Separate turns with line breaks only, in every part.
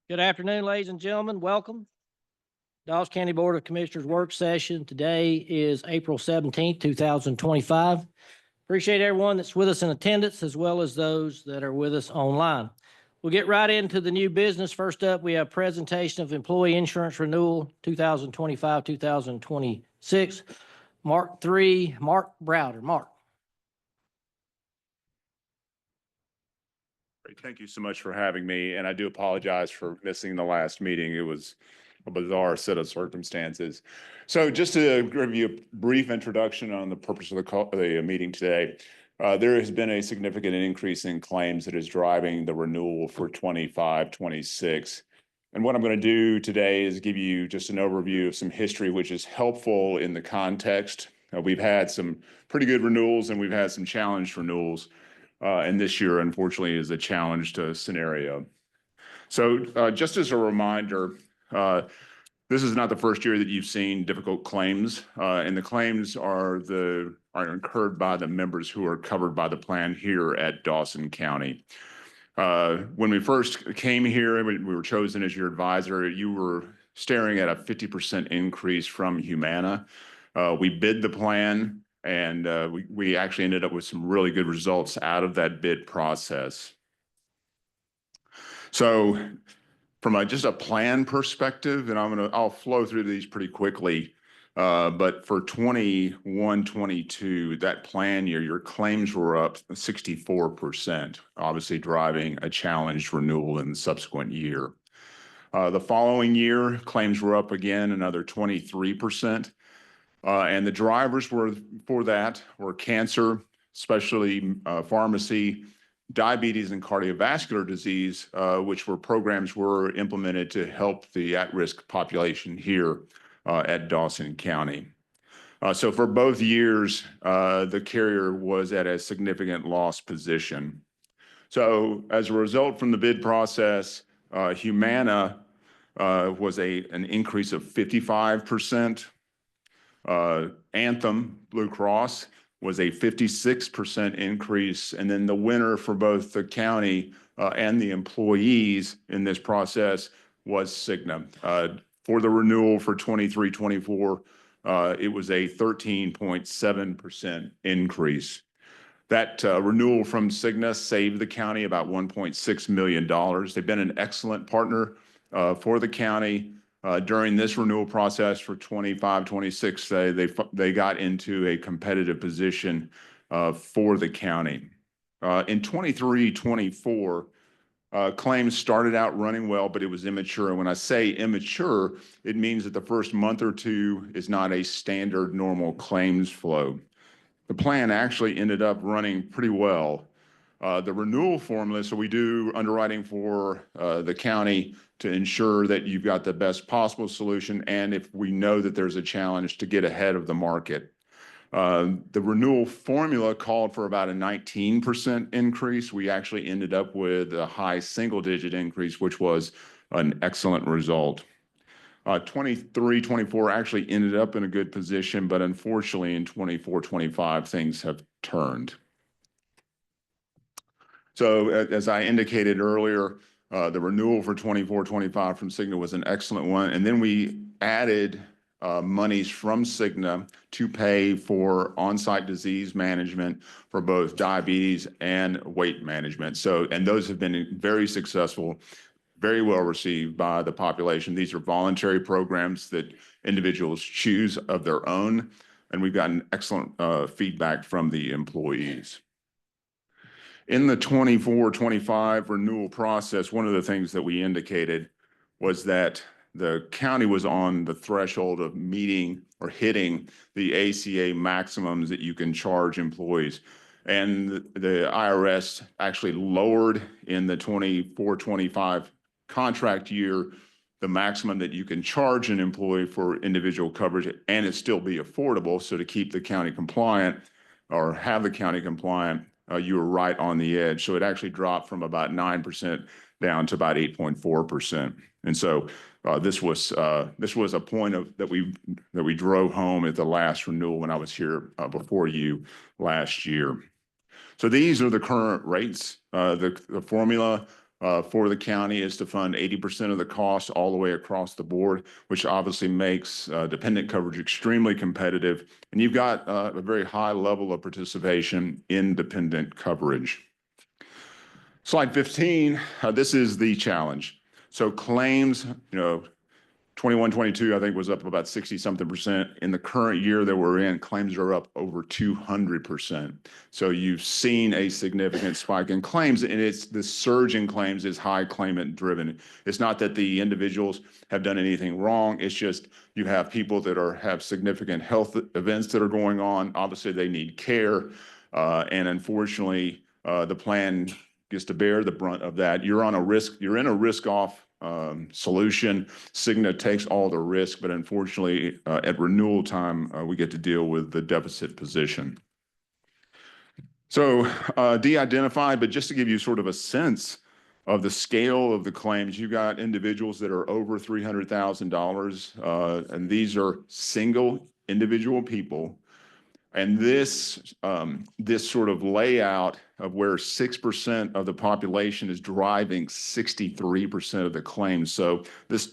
Good afternoon, ladies and gentlemen. Welcome. Dawes County Board of Commissioners work session. Today is April 17th, 2025. Appreciate everyone that's with us in attendance as well as those that are with us online. We'll get right into the new business. First up, we have presentation of employee insurance renewal 2025-2026. Mark 3, Mark Browder. Mark.
Great. Thank you so much for having me. And I do apologize for missing the last meeting. It was a bizarre set of circumstances. So just to give you a brief introduction on the purpose of the meeting today, there has been a significant increase in claims that is driving the renewal for 25-26. And what I'm going to do today is give you just an overview of some history, which is helpful in the context. We've had some pretty good renewals and we've had some challenged renewals. And this year, unfortunately, is a challenged scenario. So just as a reminder, this is not the first year that you've seen difficult claims, and the claims are incurred by the members who are covered by the plan here at Dawson County. When we first came here, we were chosen as your advisor, you were staring at a 50% increase from Humana. We bid the plan. And we actually ended up with some really good results out of that bid process. So from just a plan perspective, and I'll flow through these pretty quickly, but for 21-22, that plan year, your claims were up 64%, obviously driving a challenged renewal in the subsequent year. The following year, claims were up again another 23%. And the drivers for that were cancer, especially pharmacy, diabetes, and cardiovascular disease, which were programs were implemented to help the at-risk population here at Dawson County. So for both years, the carrier was at a significant loss position. So as a result from the bid process, Humana was an increase of 55%. Anthem Blue Cross was a 56% increase. And then the winner for both the county and the employees in this process was Cigna. For the renewal for 23-24, it was a 13.7% increase. That renewal from Cigna saved the county about $1.6 million. They've been an excellent partner for the county. During this renewal process for 25-26, they got into a competitive position for the county. In 23-24, claims started out running well, but it was immature. And when I say immature, it means that the first month or two is not a standard normal claims flow. The plan actually ended up running pretty well. The renewal formula, so we do underwriting for the county to ensure that you've got the best possible solution, and if we know that there's a challenge, to get ahead of the market. The renewal formula called for about a 19% increase. We actually ended up with a high single-digit increase, which was an excellent result. 23-24 actually ended up in a good position, but unfortunately in 24-25, things have turned. So as I indicated earlier, the renewal for 24-25 from Cigna was an excellent one. And then we added monies from Cigna to pay for on-site disease management for both diabetes and weight management. And those have been very successful, very well received by the population. These are voluntary programs that individuals choose of their own. And we've gotten excellent feedback from the employees. In the 24-25 renewal process, one of the things that we indicated was that the county was on the threshold of meeting or hitting the ACA maximums that you can charge employees. And the IRS actually lowered in the 24-25 contract year the maximum that you can charge an employee for individual coverage, and it still be affordable. So to keep the county compliant or have the county compliant, you were right on the edge. So it actually dropped from about 9% down to about 8.4%. And so this was a point that we drove home at the last renewal when I was here before you last year. So these are the current rates. The formula for the county is to fund 80% of the cost all the way across the board, which obviously makes dependent coverage extremely competitive. And you've got a very high level of participation in dependent coverage. Slide 15, this is the challenge. So claims, 21, 22, I think was up about 60-something%. In the current year that we're in, claims are up over 200%. So you've seen a significant spike in claims, and it's the surge in claims is high claimant driven. It's not that the individuals have done anything wrong. It's just you have people that have significant health events that are going on. Obviously, they need care, and unfortunately, the plan gets to bear the brunt of that. You're in a risk-off solution. Cigna takes all the risk, but unfortunately, at renewal time, we get to deal with the deficit position. So de-identified, but just to give you sort of a sense of the scale of the claims, you got individuals that are over $300,000, and these are single individual people. And this sort of layout of where 6% of the population is driving 63% of the claims. So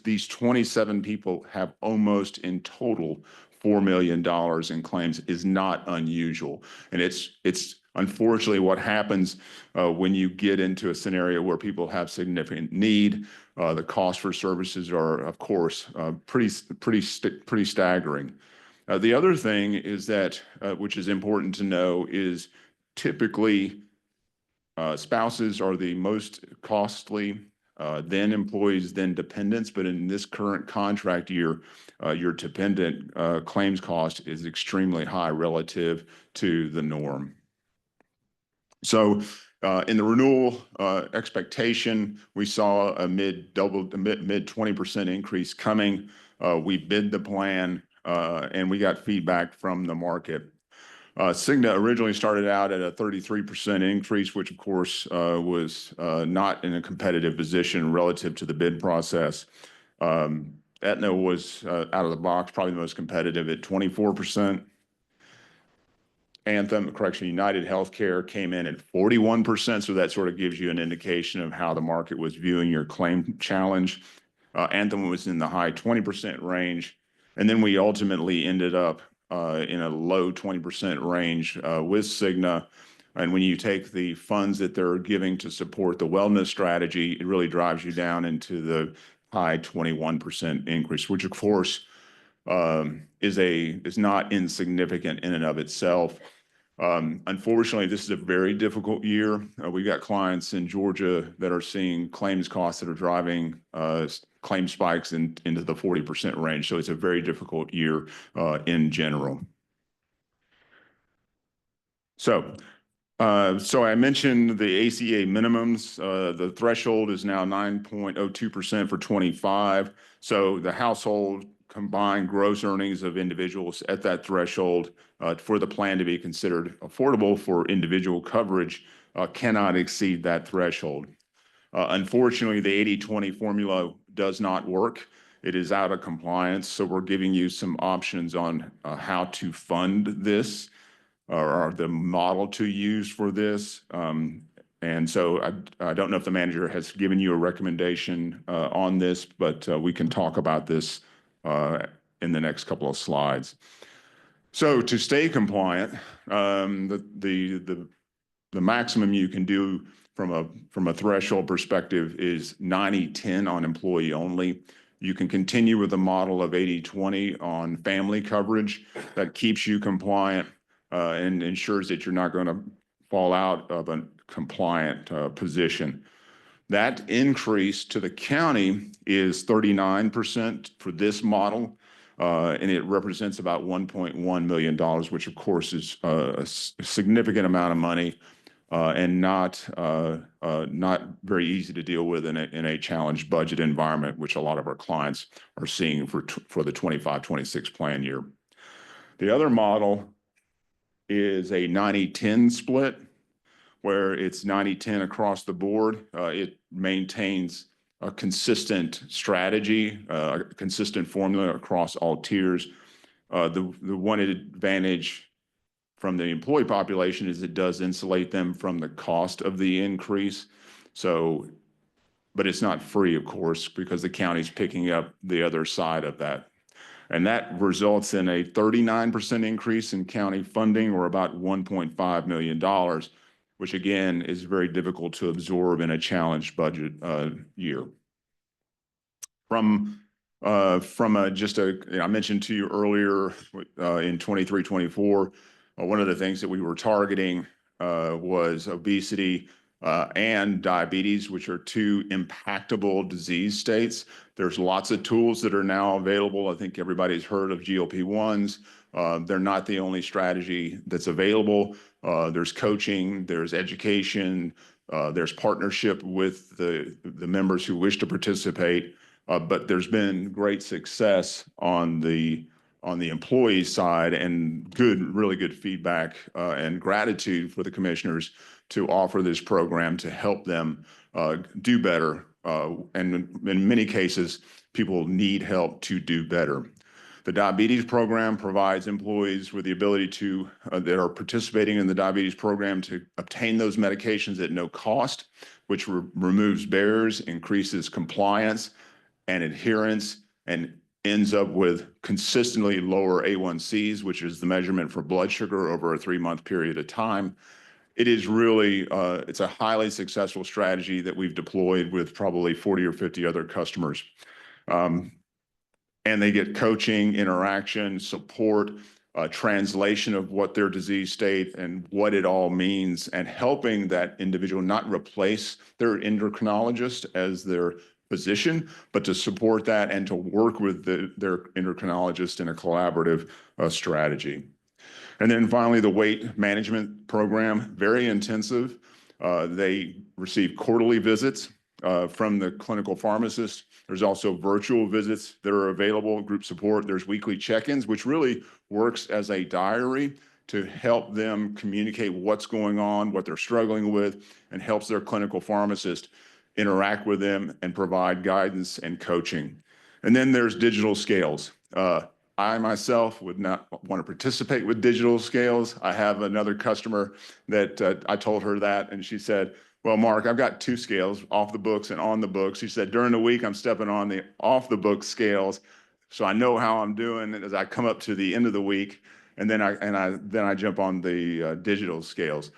these 27 people have almost in total $4 million in claims is not unusual. And it's unfortunately what happens when you get into a scenario where people have significant need. The cost for services are, of course, pretty staggering. The other thing is that, which is important to know, is typically spouses are the most costly, then employees, then dependents. But in this current contract year, your dependent claims cost is extremely high relative to the norm. So in the renewal expectation, we saw a mid 20% increase coming. We bid the plan. And we got feedback from the market. Cigna originally started out at a 33% increase, which of course was not in a competitive position relative to the bid process. Aetna was out of the box, probably the most competitive at 24%. United Healthcare came in at 41%. So that sort of gives you an indication of how the market was viewing your claim challenge. Anthem was in the high 20% range. And then we ultimately ended up in a low 20% range with Cigna. And when you take the funds that they're giving to support the wellness strategy, it really drives you down into the high 21% increase, which of course is not insignificant in and of itself. Unfortunately, this is a very difficult year. We've got clients in Georgia that are seeing claims costs that are driving claim spikes into the 40% range. So it's a very difficult year in general. So I mentioned the ACA minimums. The threshold is now 9.02% for 25. So the household combined gross earnings of individuals at that threshold for the plan to be considered affordable for individual coverage cannot exceed that threshold. Unfortunately, the 80/20 formula does not work. It is out of compliance. So we're giving you some options on how to fund this or the model to use for this. And so I don't know if the manager has given you a recommendation on this, but we can talk about this in the next couple of slides. So to stay compliant, the maximum you can do from a threshold perspective is 90/10 on employee only. You can continue with the model of 80/20 on family coverage that keeps you compliant and ensures that you're not going to fall out of a compliant position. That increase to the county is 39% for this model, and it represents about $1.1 million, which of course is a significant amount of money and not very easy to deal with in a challenged budget environment, which a lot of our clients are seeing for the 25-26 plan year. The other model is a 90/10 split, where it's 90/10 across the board. It maintains a consistent strategy, a consistent formula across all tiers. The one advantage from the employee population is it does insulate them from the cost of the increase. So but it's not free, of course, because the county's picking up the other side of that. And that results in a 39% increase in county funding, or about $1.5 million, which again is very difficult to absorb in a challenged budget year. From I mentioned to you earlier in 23-24, one of the things that we were targeting was obesity and diabetes, which are two impactable disease states. There's lots of tools that are now available. I think everybody's heard of GLP-1s. They're not the only strategy that's available. There's coaching, there's education, there's partnership with the members who wish to participate. But there's been great success on the employee side, and really good feedback and gratitude for the commissioners to offer this program to help them do better. And in many cases, people need help to do better. The diabetes program provides employees with the ability to, that are participating in the diabetes program, to obtain those medications at no cost, which removes barriers, increases compliance and adherence, and ends up with consistently lower A1Cs, which is the measurement for blood sugar over a 3-month period of time. It is really, it's a highly successful strategy that we've deployed with probably 40 or 50 other customers. And they get coaching, interaction, support, translation of what their disease state and what it all means, and helping that individual not replace their endocrinologist as their physician, but to support that and to work with their endocrinologist in a collaborative strategy. And then finally, the weight management program, very intensive. They receive quarterly visits from the clinical pharmacist. There's also virtual visits that are available, group support. There's weekly check-ins, which really works as a diary to help them communicate what's going on, what they're struggling with, and helps their clinical pharmacist interact with them and provide guidance and coaching. And then there's digital scales. I myself would not want to participate with digital scales. I have another customer that I told her that, and she said, well, Mark, I've got 2 scales, off the books and on the books. She said, during the week, I'm stepping on the off the book scales, so I know how I'm doing as I come up to the end of the week, and then I jump on the digital scales.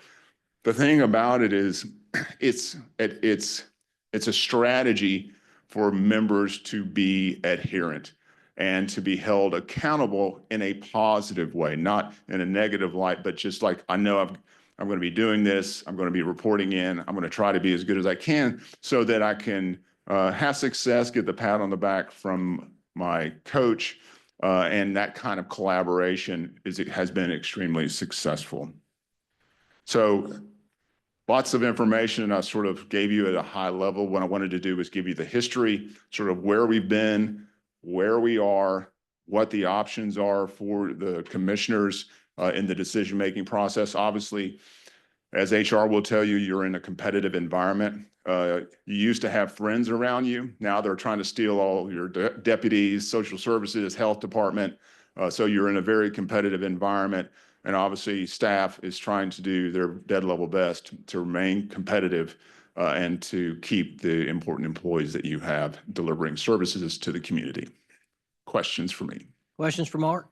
The thing about it is, it's a strategy for members to be adherent and to be held accountable in a positive way, not in a negative light, but just like, I know I'm going to be doing this, I'm going to be reporting in, I'm going to try to be as good as I can so that I can have success, get the pat on the back from my coach, and that kind of collaboration has been extremely successful. So lots of information, and I sort of gave you at a high level. What I wanted to do was give you the history, sort of where we've been, where we are, what the options are for the commissioners in the decision-making process. Obviously, as HR will tell you, you're in a competitive environment. You used to have friends around you. Now they're trying to steal all your deputies, social services, health department. So you're in a very competitive environment. And obviously, staff is trying to do their dead level best to remain competitive and to keep the important employees that you have delivering services to the community. Questions for me?
Questions for Mark?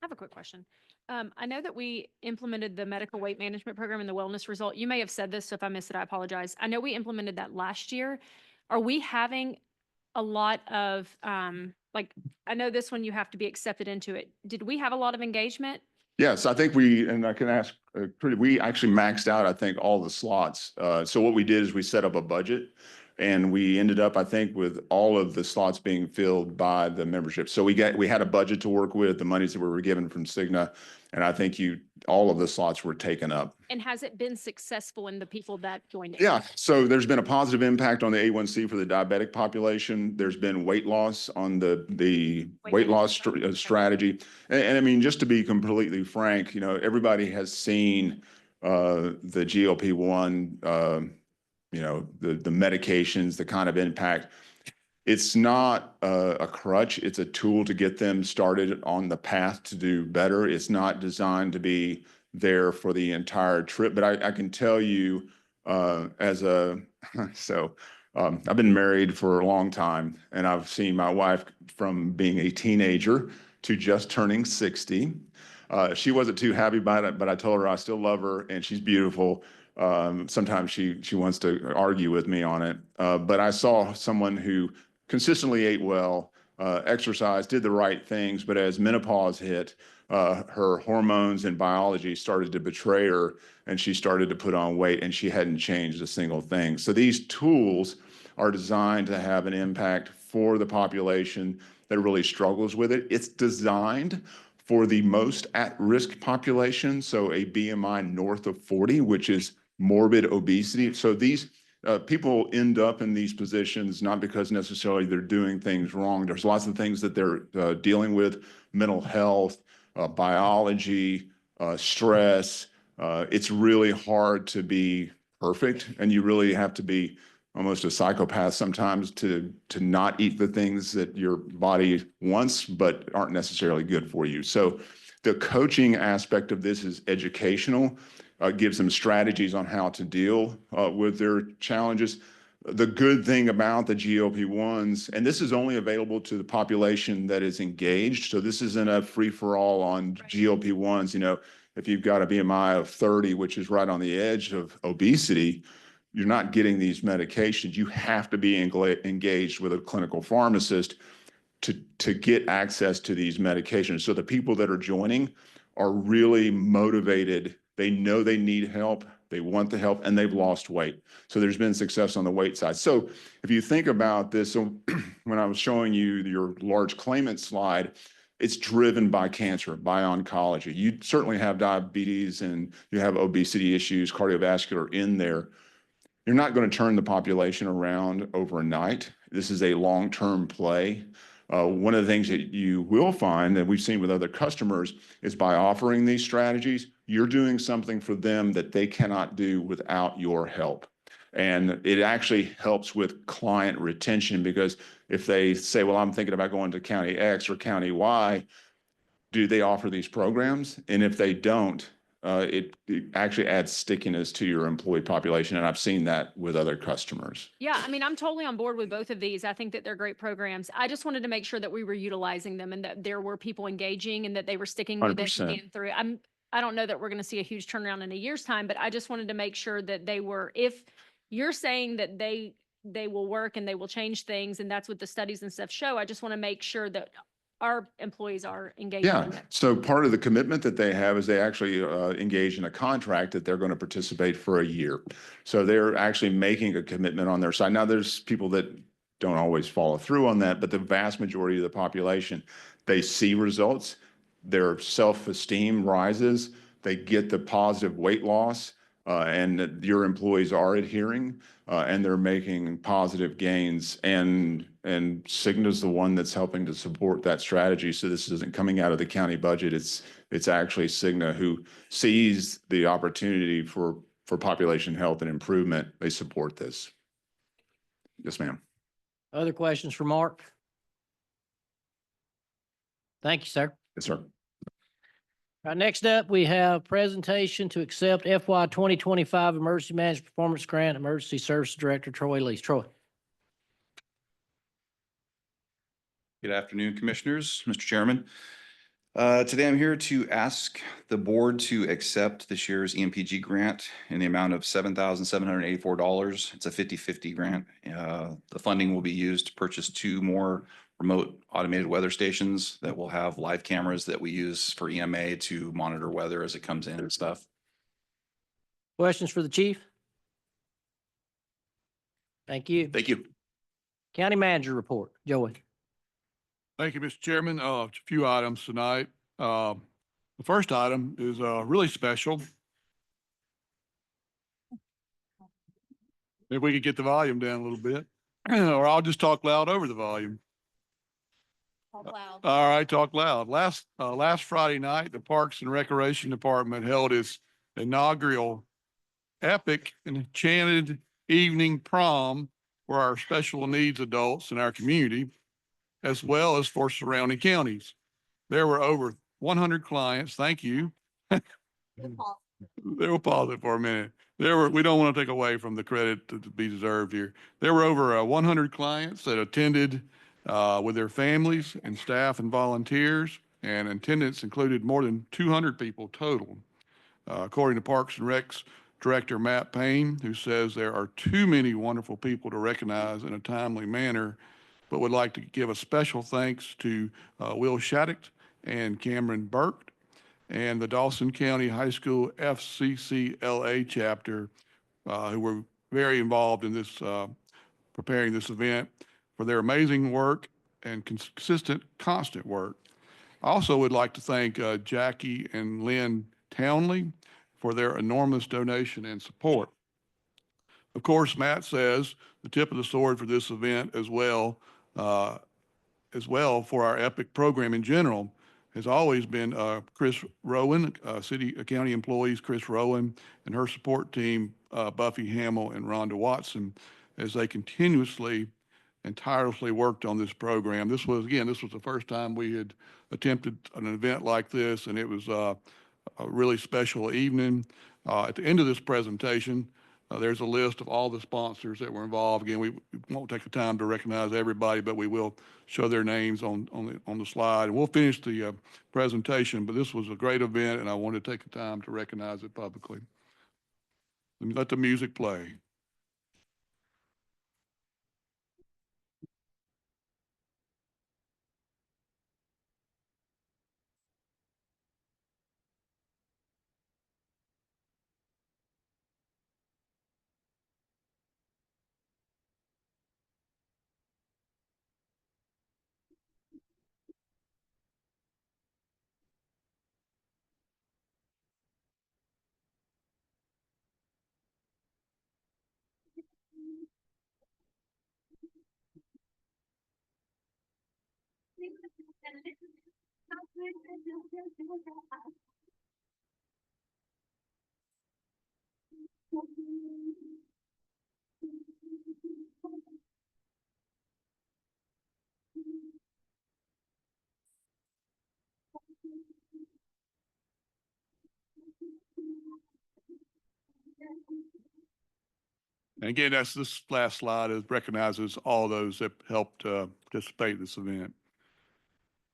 I have a quick question. I know that we implemented the medical weight management program and the wellness result. You may have said this, so if I missed it, I apologize. I know we implemented that last year. Are we having a lot of, like, I know this one you have to be accepted into it. Did we have a lot of engagement?
Yes, I think and I can ask, we actually maxed out, I think, all the slots. So what we did is we set up a budget, and we ended up, I think, with all of the slots being filled by the membership. So we had a budget to work with, the monies that we were given from Cigna, and I think all of the slots were taken up.
And has it been successful in the people that joined it?
Yeah, so there's been a positive impact on the A1C for the diabetic population. There's been weight loss on the weight loss strategy. And I mean, just to be completely frank, everybody has seen the GLP-1, the medications, the kind of impact. It's not a crutch. It's a tool to get them started on the path to do better. It's not designed to be there for the entire trip. But I can tell you so I've been married for a long time, and I've seen my wife from being a teenager to just turning 60. She wasn't too happy about it, but I told her I still love her and she's beautiful. Sometimes she wants to argue with me on it. But I saw someone who consistently ate well, exercised, did the right things, but as menopause hit, her hormones and biology started to betray her, and she started to put on weight, and she hadn't changed a single thing. So these tools are designed to have an impact for the population that really struggles with it. It's designed for the most at-risk population, so a BMI north of 40, which is morbid obesity. So these people end up in these positions not because necessarily they're doing things wrong. There's lots of things that they're dealing with, mental health, biology, stress. It's really hard to be perfect, and you really have to be almost a psychopath sometimes to not eat the things that your body wants but aren't necessarily good for you. So the coaching aspect of this is educational, gives them strategies on how to deal with their challenges. The good thing about the GLP-1s, and this is only available to the population that is engaged, so this isn't a free-for-all on GLP-1s. You know, if you've got a BMI of 30, which is right on the edge of obesity, you're not getting these medications. You have to be engaged with a clinical pharmacist to get access to these medications. So the people that are joining are really motivated. They know they need help, they want the help, and they've lost weight. So there's been success on the weight side. So if you think about this, so when I was showing you your large claimant slide, it's driven by cancer, by oncology. You certainly have diabetes and you have obesity issues, cardiovascular in there. You're not going to turn the population around overnight. This is a long-term play. One of the things that you will find that we've seen with other customers is by offering these strategies, you're doing something for them that they cannot do without your help. And it actually helps with client retention, because if they say, well, I'm thinking about going to County X or County Y, do they offer these programs? And if they don't, it actually adds stickiness to your employee population. And I've seen that with other customers.
Yeah, I mean, I'm totally on board with both of these. I think that they're great programs. I just wanted to make sure that we were utilizing them and that there were people engaging and that they were sticking with it
100%.
and through. I don't know that we're going to see a huge turnaround in a year's time, but I just wanted to make sure that they were, if you're saying that they will work and they will change things, and that's what the studies and stuff show, I just want to make sure that our employees are engaged
Yeah.
in it.
So part of the commitment that they have is they actually engage in a contract that they're going to participate for a year. So they're actually making a commitment on their side. Now, there's people that don't always follow through on that, but the vast majority of the population, they see results, their self-esteem rises, they get the positive weight loss, and your employees are adhering, and they're making positive gains. And Cigna's the one that's helping to support that strategy. So this isn't coming out of the county budget. It's actually Cigna who sees the opportunity for population health and improvement. They support this. Yes, ma'am.
Other questions for Mark? Thank you, sir.
Yes, sir.
All right, next up, we have presentation to accept FY 2025 Emergency Management Performance Grant, Emergency Services Director Troy Lees. Troy.
Good afternoon, Commissioners, Mr. Chairman. Today I'm here to ask the board to accept this year's EMPG grant in the amount of $7,784. It's a 50-50 grant. The funding will be used to purchase 2 more remote automated weather stations that will have live cameras that we use for EMA to monitor weather as it comes in and stuff.
Questions for the chief? Thank you.
Thank you.
County Manager report. Joey.
Thank you, Mr. Chairman. A few items tonight. The first item is really special. If we could get the volume down a little bit, or I'll just talk loud over the volume.
Talk loud.
All right, talk loud. Last Friday night, the Parks and Recreation Department held its inaugural epic and enchanted evening prom for our special needs adults in our community, as well as for surrounding counties. There were over 100 clients. Thank you. They will pause it for a minute. We don't want to take away from the credit to be deserved here. There were over 100 clients that attended with their families and staff and volunteers, and attendance included more than 200 people total. According to Parks and Recs Director Matt Payne, who says there are too many wonderful people to recognize in a timely manner, but would like to give a special thanks to Will Shattuck and Cameron Burke and the Dawson County High School FCCLA chapter, who were very involved in this, preparing this event, for their amazing work and constant work. I also would like to thank Jackie and Lynn Townley for their enormous donation and support. Of course, Matt says the tip of the sword for this event as well for our EPIC program in general has always been Chris Rowan, county employees Chris Rowan and her support team, Buffy Hamill and Rhonda Watson, as they continuously and tirelessly worked on this program. This was the first time we had attempted an event like this, and it was a really special evening. At the end of this presentation, there's a list of all the sponsors that were involved. Again, we won't take the time to recognize everybody, but we will show their names on the slide. And we'll finish the presentation, but this was a great event, and I wanted to take the time to recognize it publicly. Let the music play. And again, this last slide recognizes all those that helped participate in this event.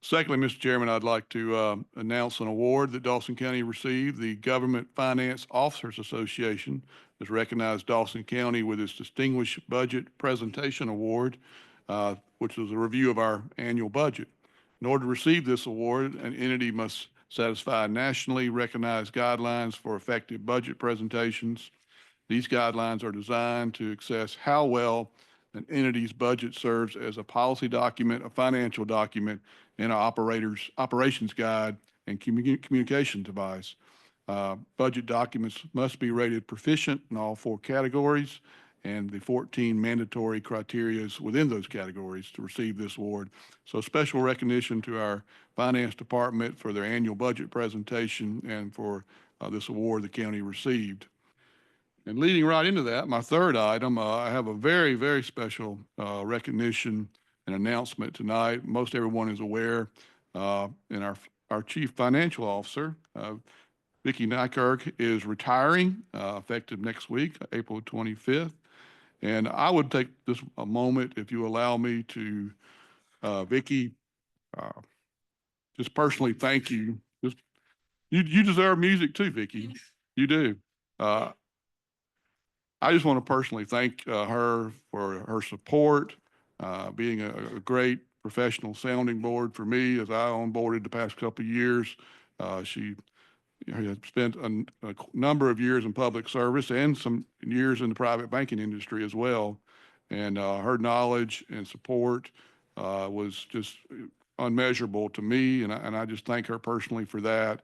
Secondly, Mr. Chairman, I'd like to announce an award that Dawson County received. The Government Finance Officers Association has recognized Dawson County with its Distinguished Budget Presentation Award, which was a review of our annual budget. In order to receive this award, an entity must satisfy nationally recognized guidelines for effective budget presentations. These guidelines are designed to assess how well an entity's budget serves as a policy document, a financial document, and an operations guide and communication device. Budget documents must be rated proficient in all 4 categories and the 14 mandatory criteria within those categories to receive this award. So special recognition to our finance department for their annual budget presentation and for this award the county received. And leading right into that, my third item, I have a very, very special recognition and announcement tonight. Most everyone is aware, and our Chief Financial Officer, Vicki Nykerk, is retiring effective next week, April 25th. And I would take this a moment, if you allow me, to Vicki, just personally thank you. You deserve music too, Vicki. You do. I just want to personally thank her for her support, being a great professional sounding board for me as I onboarded the past couple of years. She has spent a number of years in public service and some years in the private banking industry as well. And her knowledge and support was just unmeasurable to me. And I just thank her personally for that.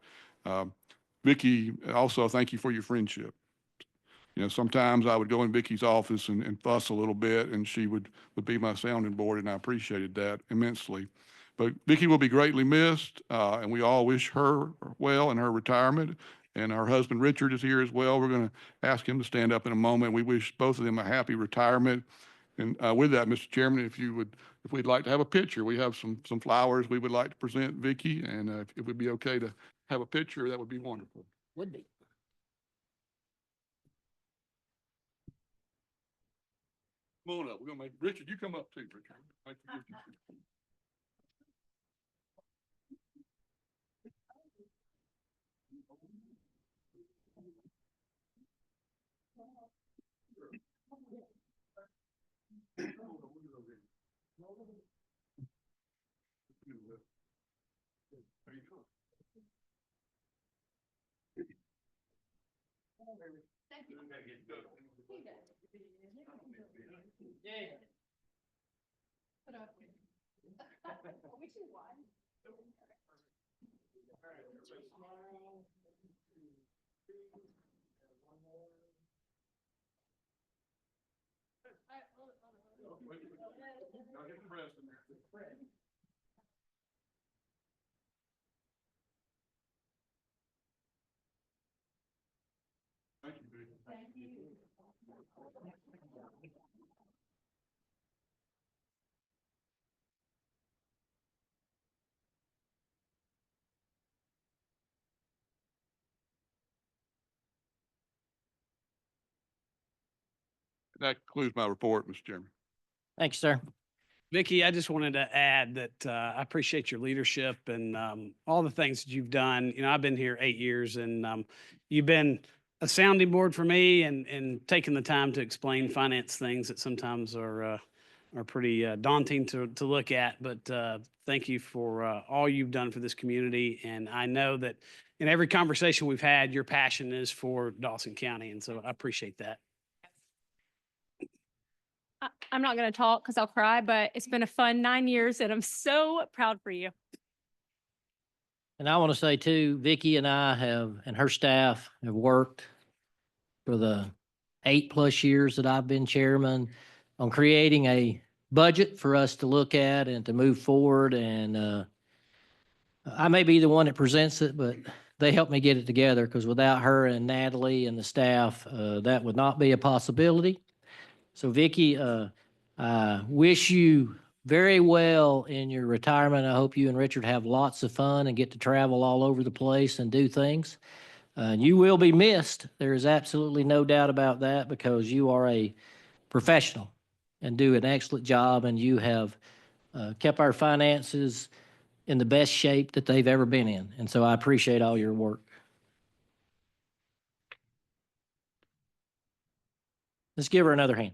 Vicki, also thank you for your friendship. You know, sometimes I would go in Vicki's office and fuss a little bit, and she would be my sounding board, and I appreciated that immensely. But Vicki will be greatly missed, and we all wish her well in her retirement. And our husband Richard is here as well. We're going to ask him to stand up in a moment. We wish both of them a happy retirement. And with that, Mr. Chairman, if we'd like to have a picture, we have some flowers we would like to present Vicki, and if it would be okay to have a picture, that would be wonderful.
Would be.
Come on up. We're gonna make, Richard, you come up too, Richard. Make the picture. There you go. Now get the rest in there. Thank you, Vicky. Thank you. That concludes my report, Mr. Chairman.
Thank you, sir.
Vicky, I just wanted to add that I appreciate your leadership and all the things that you've done. You know, I've been here 8 years and you've been a sounding board for me and taking the time to explain finance things that sometimes are pretty daunting to look at. But thank you for all you've done for this community. And I know that in every conversation we've had, your passion is for Dawson County. And so I appreciate that.
I'm not going to talk because I'll cry, but it's been a fun 9 years and I'm so proud for you.
And I want to say too, Vicky and I have, and her staff have worked for the 8+ years that I've been chairman on creating a budget for us to look at and to move forward. And I may be the one that presents it, but they helped me get it together because without her and Natalie and the staff, that would not be a possibility. So Vicky, I wish you very well in your retirement. I hope you and Richard have lots of fun and get to travel all over the place and do things. You will be missed. There is absolutely no doubt about that because you are a professional and do an excellent job, and you have kept our finances in the best shape that they've ever been in. And so I appreciate all your work. Let's give her another hand.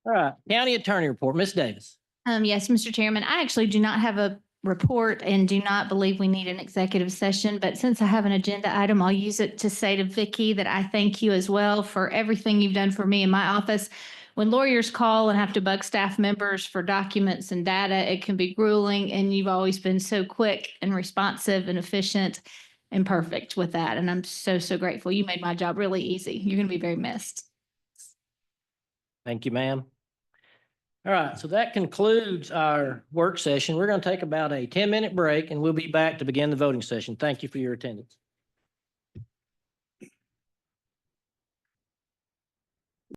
All right, County Attorney Report, Ms. Davis.
Yes, Mr. Chairman, I actually do not have a report and do not believe we need an executive session, but since I have an agenda item, I'll use it to say to Vicky that I thank you as well for everything you've done for me in my office. When lawyers call and have to bug staff members for documents and data, it can be grueling, and you've always been so quick and responsive and efficient and perfect with that. And I'm so, so grateful. You made my job really easy. You're going to be very missed.
Thank you, ma'am. All right, so that concludes our work session. We're going to take about a 10-minute break and we'll be back to begin the voting session. Thank you for your attendance.